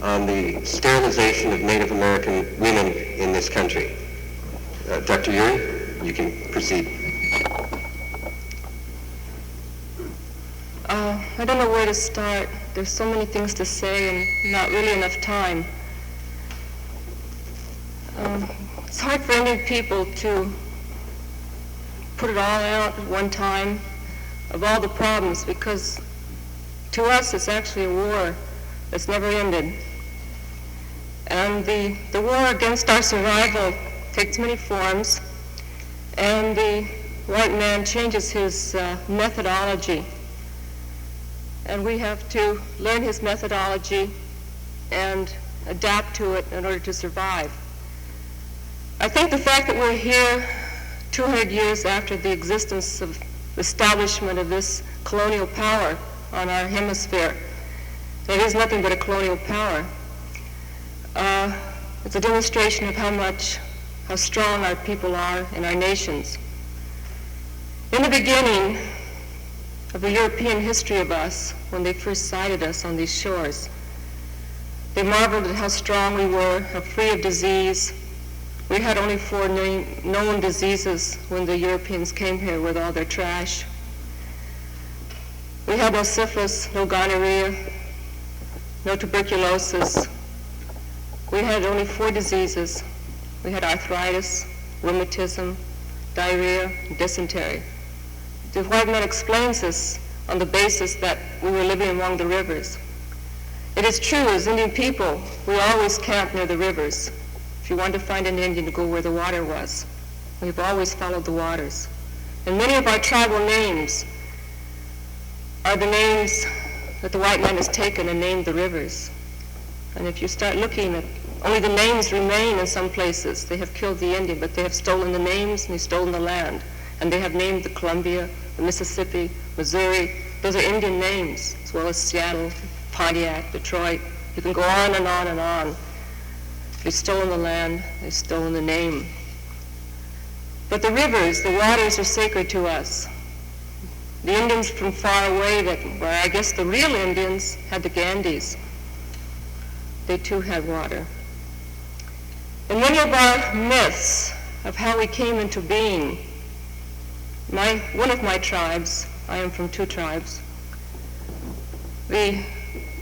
on the sterilization of Native American women in this country. Dr. Uri, you can proceed. I don't know where to start. There's so many things to say and not really enough time. It's hard for Indian people to put it all out at one time of all the problems, because to us it's actually a war that's never ended. And the war against our survival takes many forms, and the white man changes his methodology. And we have to learn his methodology and adapt to it in order to survive. I think the fact that we're here 200 years after the existence of the establishment of this colonial power on our hemisphere, that is nothing but a colonial power, it's a demonstration of how strong our people are and our nations. In the beginning of the European history of us, when they first sighted us on these shores, they marveled at how strong we were, how free of disease. We had only 4 known diseases when the Europeans came here with all their trash. We had no syphilis, no gonorrhea, no tuberculosis. We had only 4 diseases. We had arthritis, rheumatism, diarrhea, and dysentery. The white man explains this on the basis that we were living along the rivers. It is true, as Indian people, we always camped near the rivers. If you wanted to find an Indian, to go where the water was. We've always followed the waters. And many of our tribal names are the names that the white man has taken and named the rivers. And if you start looking at, only the names remain in some places. They have killed the Indian, but they have stolen the names and they've stolen the land. And they have named the Columbia, the Mississippi, Missouri. Those are Indian names, as well as Seattle, Pontiac, Detroit. You can go on and on and on. They've stolen the land, they've stolen the name. But the rivers, the waters are sacred to us. The Indians from far away, where I guess the real Indians had the Ganges, they too had water. And many of our myths of how we came into being, one of my tribes, I am from 2 tribes, we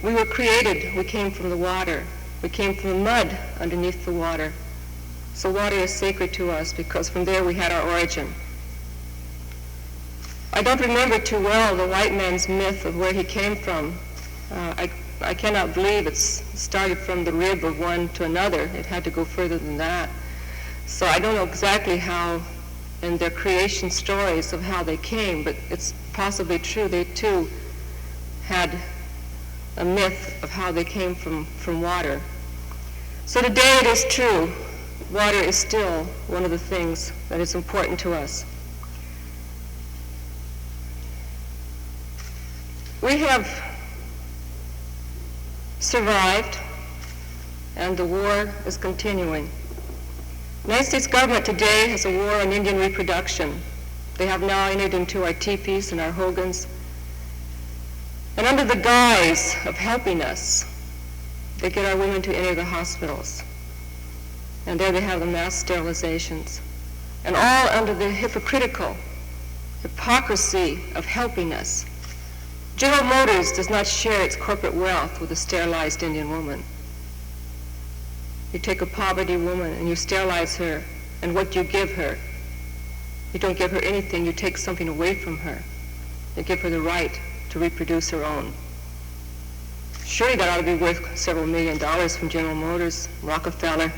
were created, we came from the water. We came from the mud underneath the water. So water is sacred to us because from there we had our origin. I don't remember too well the white man's myth of where he came from. I cannot believe it started from the rib of one to another. It had to go further than that. So I don't know exactly how, in their creation stories of how they came, but it's possibly true they too had a myth of how they came from water. So today it is true. Water is still one of the things that is important to us. We have survived, and the war is continuing. The United States government today has a war on Indian reproduction. They have now entered into our teepees and our hogans. And under the guise of helping us, they get our women to enter the hospitals. And there they have the mass sterilizations. And all under the hypocritical hypocrisy of helping us. General Motors does not share its corporate wealth with a sterilized Indian woman. You take a poverty woman and you sterilize her, and what do you give her? You don't give her anything, you take something away from her. You give her the right to reproduce her own. Surely that ought to be worth several $1 million from General Motors, Rockefeller.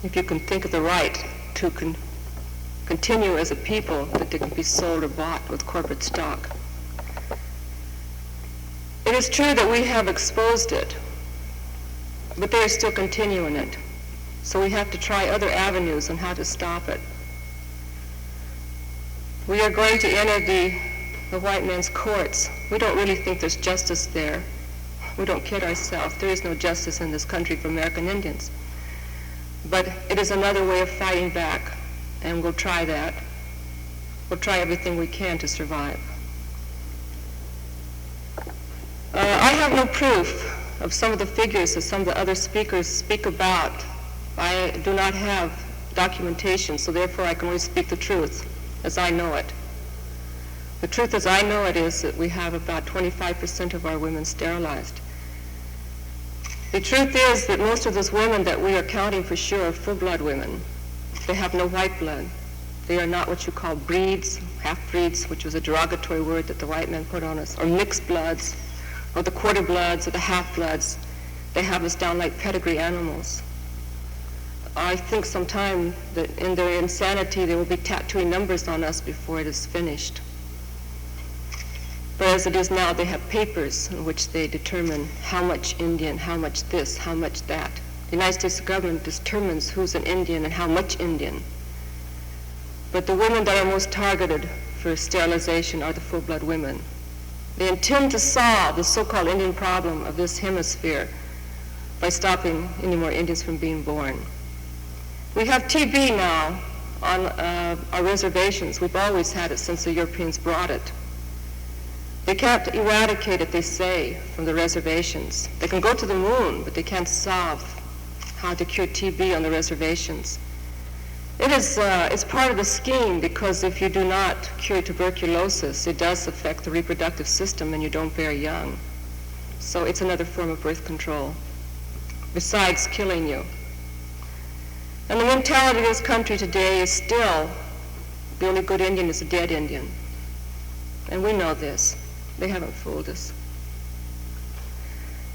If you can think of the right to continue as a people, that they can be sold or bought with corporate stock. It is true that we have exposed it, but they are still continuing it. So we have to try other avenues on how to stop it. We are going to enter the white man's courts. We don't really think there's justice there. We don't kid ourselves. There is no justice in this country for American Indians. But it is another way of fighting back, and we'll try that. We'll try everything we can to survive. I have no proof of some of the figures that some of the other speakers speak about. I do not have documentation, so therefore I can only speak the truth as I know it. The truth as I know it is that we have about 25% of our women sterilized. The truth is that most of those women that we are counting for sure are full-blood women. They have no white blood. They are not what you call breeds, half-breeds, which was a derogatory word that the white men put on us, or mixed bloods, or the quarter bloods, or the half-bloods. They have us down like pedigree animals. I think sometime that in their insanity they will be tattooing numbers on us before it is finished. But as it is now, they have papers in which they determine how much Indian, how much this, how much that. The United States government determines who's an Indian and how much Indian. But the women that are most targeted for sterilization are the full-blood women. They intend to solve the so-called Indian problem of this hemisphere by stopping any more Indians from being born. We have TB now on our reservations. We've always had it since the Europeans brought it. They can't eradicate it, they say, from the reservations. They can go to the moon, but they can't solve how to cure TB on the reservations. It is it's part of the scheme, because if you do not cure tuberculosis, it does affect the reproductive system and you don't bear young. So it's another form of birth control, besides killing you. And the mentality of this country today is still the only good Indian is a dead Indian. And we know this. They haven't fooled us.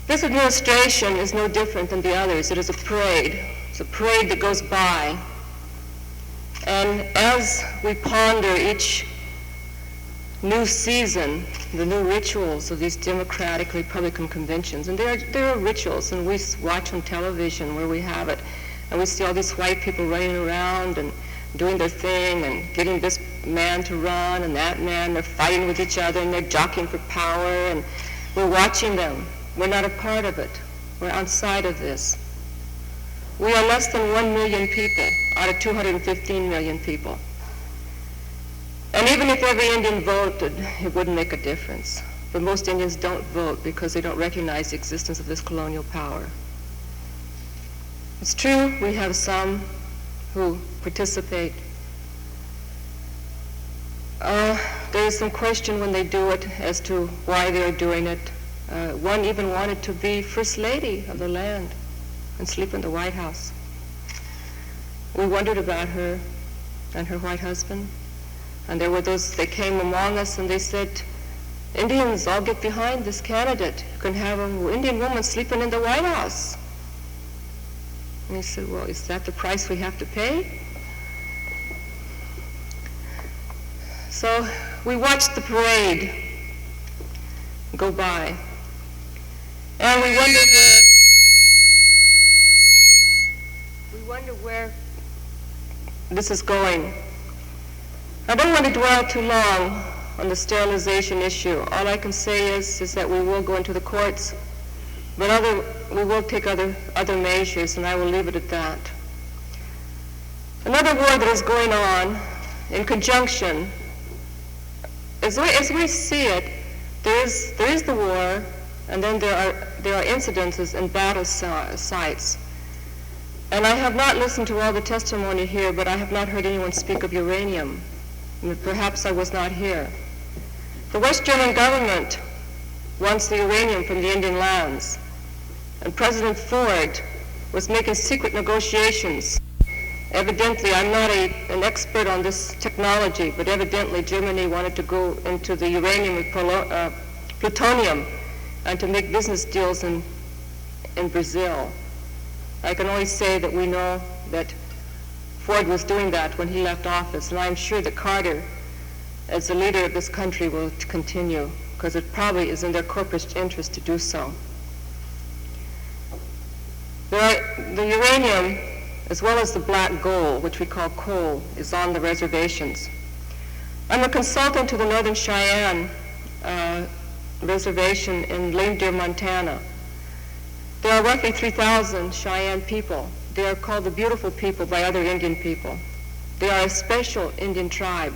This administration is no different than the others. It is a parade. It's a parade that goes by And as we ponder each new season, the new rituals of these Democratic Republican conventions, and there are rituals, and we watch on television where we have it, and we see all these white people running around and doing their thing and getting this man to run and that man, they're fighting with each other and they're jockeying for power, and we're watching them. We're not a part of it. We're outside of this. We are less than 1 million people out of 215 million people. And even if every Indian voted, it wouldn't make a difference. But most Indians don't vote because they don't recognize the existence of this colonial power. It's true, we have some who participate. There is some question when they do it as to why they're doing it. One even wanted to be First Lady of the land and sleep in the White House. We wondered about her and her white husband. And there were those, they came among us and they said, Indians, all get behind this candidate. You can have an Indian woman sleeping in the White House. And he said, well, is that the price we have to pay? So we watched the parade go by. And we wonder where this is going. I don't want to dwell too long on the sterilization issue. All I can say is that we will go into the courts, but we will take other measures, and I will leave it at that. Another war that is going on in conjunction, as we see it, there is the war, and then there are incidences and battle sites. And I have not listened to all the testimony here, but I have not heard anyone speak of uranium. Perhaps I was not here. The West German government wants the uranium from the Indian lands, and President Ford was making secret negotiations. Evidently, I'm not an expert on this technology, but evidently Germany wanted to go into the uranium and plutonium and to make business deals in Brazil. I can only say that we know that Ford was doing that when he left office, and I'm sure that Carter, as the leader of this country, will continue, because it probably is in their corporate interest to do so. The uranium, as well as the black gold, which we call coal, is on the reservations. I'm a consultant to the Northern Cheyenne reservation in Lame Deer, Montana. There are roughly 3,000 Cheyenne people. They are called the beautiful people by other Indian people. They are a special Indian tribe.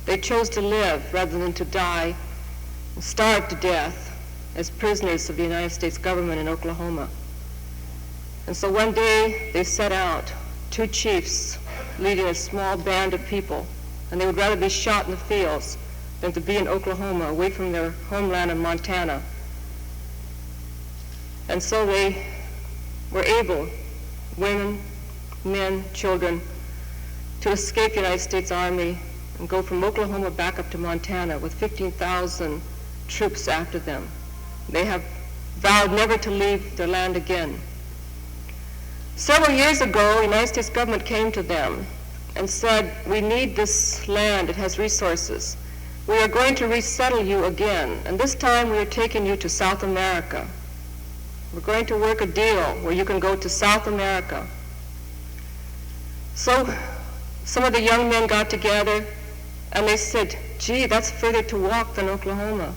They chose to live rather than to die and starve to death as prisoners of the United States government in Oklahoma. And so one day they set out, two chiefs leading a small band of people, and they would rather be shot in the fields than to be in Oklahoma, away from their homeland in Montana. And so they were able, women, men, children, to escape the United States Army and go from Oklahoma back up to Montana with 15,000 troops after them. They have vowed never to leave their land again. Several years ago, the United States government came to them and said, we need this land, it has resources. We are going to resettle you again, and this time we are taking you to South America. We're going to work a deal where you can go to South America. So some of the young men got together and they said, gee, that's further to walk than Oklahoma.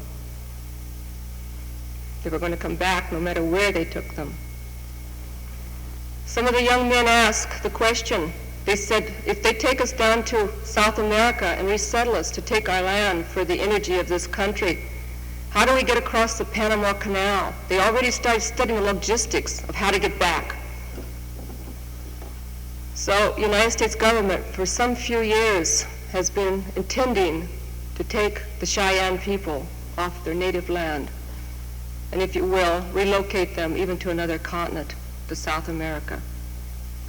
They were going to come back no matter where they took them. Some of the young men asked the question. They said, if they take us down to South America and resettle us to take our land for the energy of this country, how do we get across the Panama Canal? They already started studying the logistics of how to get back. So the United States government, for some few years, has been intending to take the Cheyenne people off their native land, and if you will, relocate them even to another continent, to South America.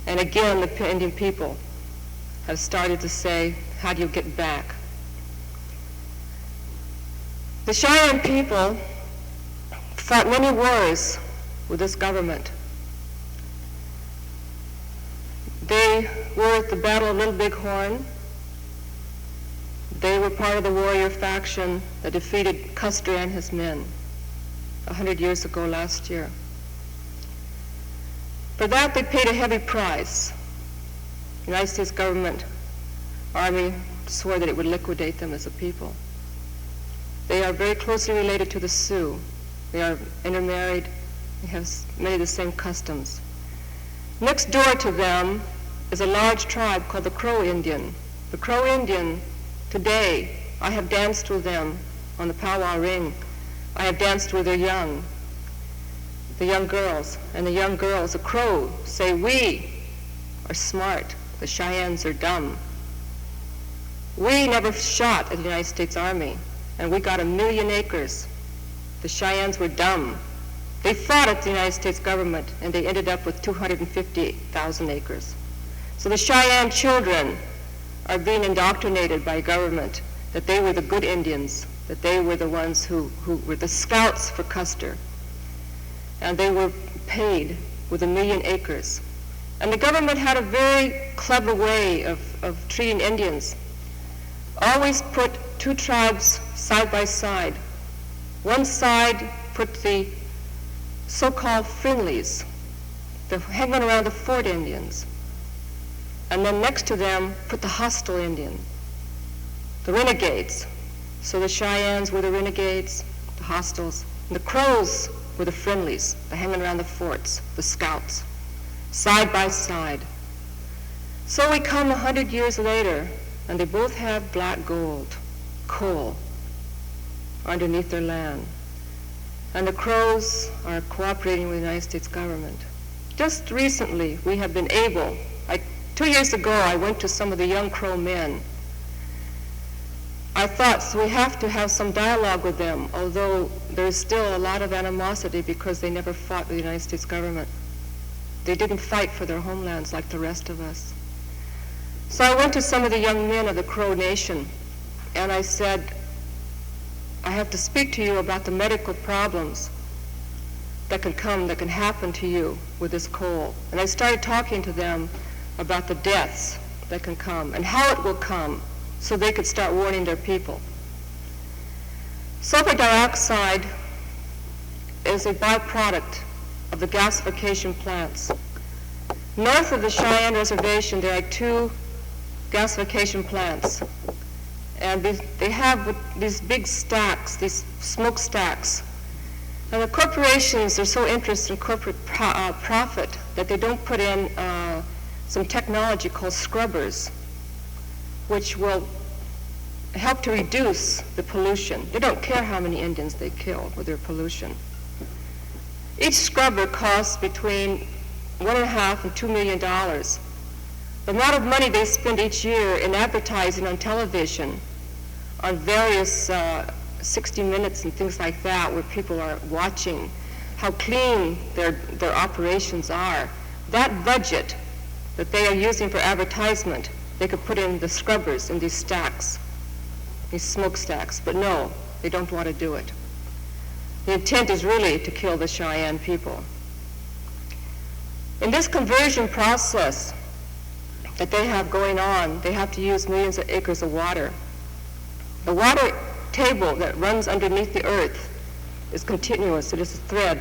And again, the Indian people have started to say, how do you get back? The Cheyenne people fought many wars with this government. They were at the Battle of Little Bighorn. They were part of the warrior faction that defeated Custer and his men 100 years ago last year. For that, they paid a heavy price. The United States government, Army, swore that it would liquidate them as a people. They are very closely related to the Sioux. They are intermarried. They have many of the same customs. Next door to them is a large tribe called the Crow Indian. The Crow Indian, today, I have danced with them on the powwow ring. I have danced with their young, the young girls. And the young girls, the Crow, say, we are smart. The Cheyennes are dumb. We never shot at the United States Army, and we got 1 million acres. The Cheyennes were dumb. They fought at the United States government, and they ended up with 250,000 acres. So the Cheyenne children are being indoctrinated by government that they were the good Indians, that they were the ones who were the scouts for Custer. And they were paid with 1 million acres. And the government had a very clever way of treating Indians. Always put two tribes side by side. One side put the so-called friendlies, the hanging around the fort Indians. And then next to them put the hostile Indian, the renegades. So the Cheyennes were the renegades, the hostiles, and the Crows were the friendlies, the hanging around the forts, the scouts, side by side. So we come 100 years later, and they both have black gold, coal, underneath their land. And the Crows are cooperating with the United States government. Just recently, we have been able, 2 years ago, I went to some of the young Crow men. I thought, so we have to have some dialogue with them, although there's still a lot of animosity because they never fought with the United States government. They didn't fight for their homelands like the rest of us. So I went to some of the young men of the Crow Nation, and I said, I have to speak to you about the medical problems that can happen to you with this coal. And I started talking to them about the deaths that can come and how it will come so they could start warning their people. Sulfur dioxide is a byproduct of the gasification plants. North of the Cheyenne Reservation, there are 2 gasification plants. And they have these big stacks, these smoke stacks. And the corporations are so interested in corporate profit that they don't put in some technology called scrubbers, which will help to reduce the pollution. They don't care how many Indians they kill with their pollution. Each scrubber costs between $1.5 and $2 million. The amount of money they spend each year in advertising on television, on various 60 Minutes and things like that, where people are watching how clean their operations are, that budget that they are using for advertisement, they could put in the scrubbers in these stacks, these smokestacks. But no, they don't want to do it. The intent is really to kill the Cheyenne people. In this conversion process that they have going on, they have to use millions of acres of water. The water table that runs underneath the earth is continuous. It is a thread